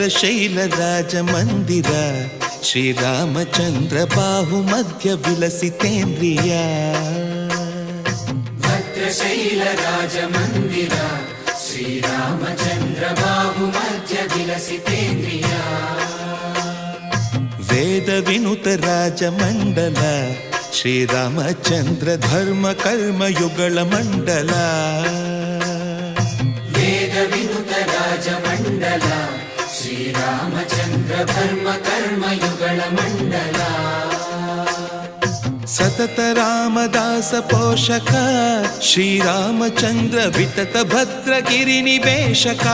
భద్రశైల రాజమందిర శ్రీరామచంద్ర బాహు మధ్య విలసితేంద్రియ భద్రశైల రాజమందిర శ్రీరామచంద్ర బాహు మధ్య విలసితేంద్రియ వేద వినుత రాజమండల శ్రీరామచంద్ర ధర్మ కర్మ యుగళ మండల వేద వినుత రాజమండల శ్రీరామచంద్ర ధర్మ కర్మ యుగళ మండల సతత రామదాస పోషక శ్రీరామచంద్ర వితత భద్రగిరి నివేశక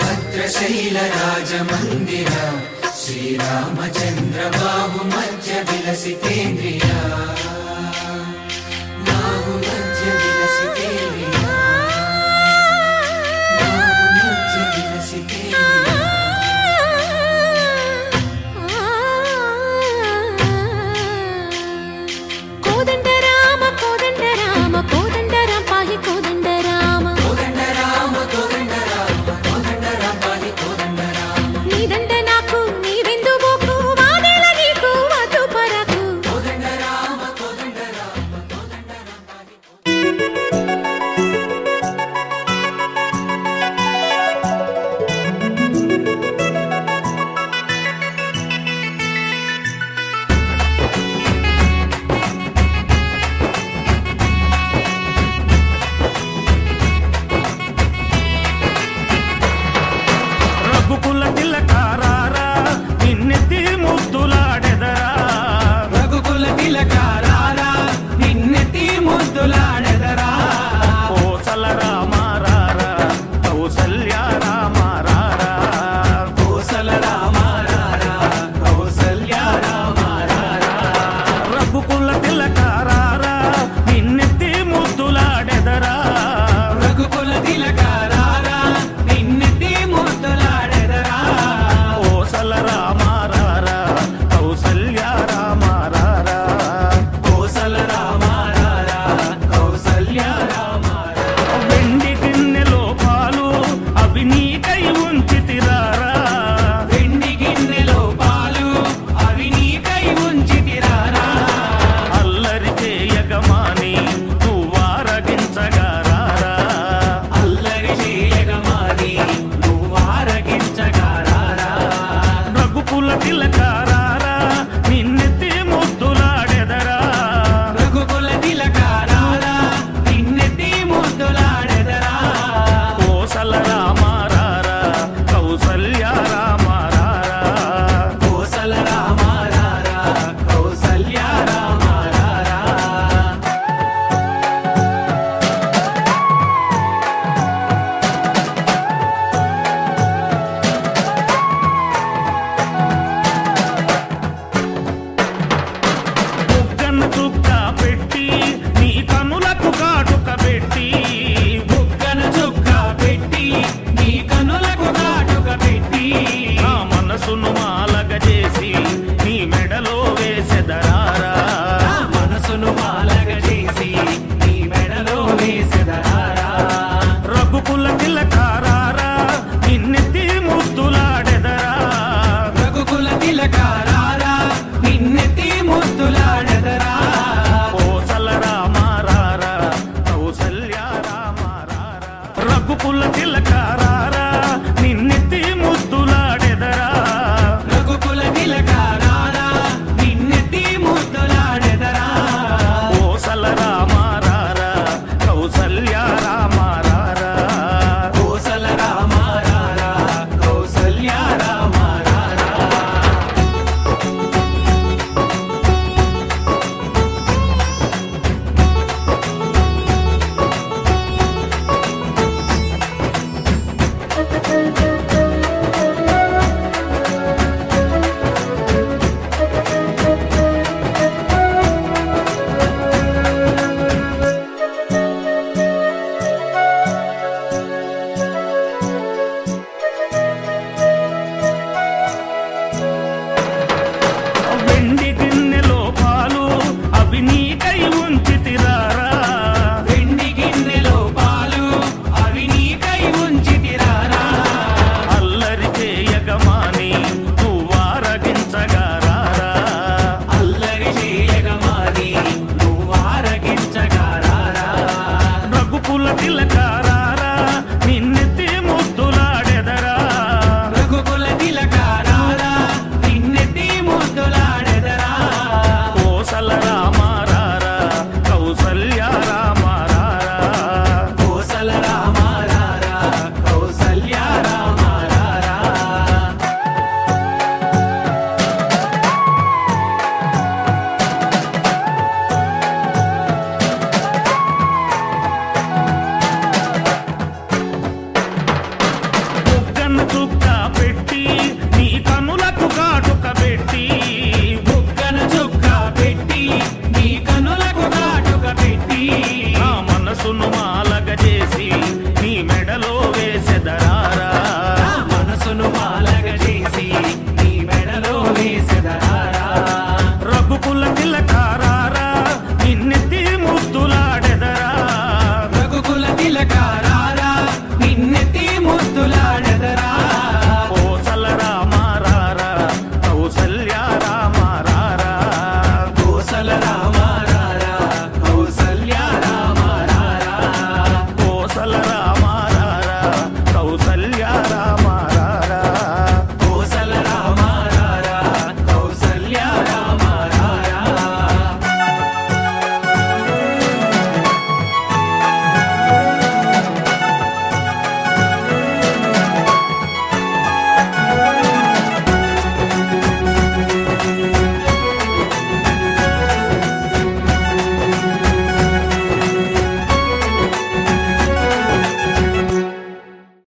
భద్రశైల రాజమందిర శ్రీరామచంద్ర బాహు మధ్య విలసితేంద్రియ బాహు మధ్య విలసితేంద్రియ బాహు మధ్య విలసితేంద్రియ కోదండ రామ కోదండ రామ కోదండ రామ పాహి కోదండ రామ కోదండ రామ కోదండ రామ కోదండ రామ పాహి కోదండ రామ నీదండ నాకు నీవెందు బోకు వాదేల నీకు వద్దు పరకు కోదండ రామ కోదండ రామ కోదండ రామ పాహి రఘుకుల తిలకారారా నిన్నెత్తి ముద్దులాడెదరా రఘుకుల తిలకారారా నిన్నెత్తి ముద్దులాడెదరా కోసల రామారారా కౌసల్య రామారారా కోసల రామారారా కౌసల్య రామారారా రఘుకుల తిలకారారా నిన్నెత్తి ముద్దులాడెదరా రఘుకుల తిలకారారా నిన్నెత్తి ముద్దులాడెదరా కోసల రామారారా కౌసల్య రామారారా కోసల రామారారా కౌసల్య రామారారా వెండి గిన్నెలో పాలు అవి నీకై ఉంచితిరారా వెండి గిన్నెలో పాలు అవి నీకై ఉంచితిరారా అల్లరి చేయగమాని నువ్వారగించగారారా అల్లరి చేయగమాని నువ్వారగించగారారా రఘుకుల తిలకారారా నిన్నెత్తి ముద్దులాడెదరా రఘుకుల తిలకారారా నిన్నెత్తి ముద్దులాడెదరా కోసల రామారారా కౌసల్య రామారారా కోసల రామారారా కౌసల్య రామారారా బుగ్గన చుక్క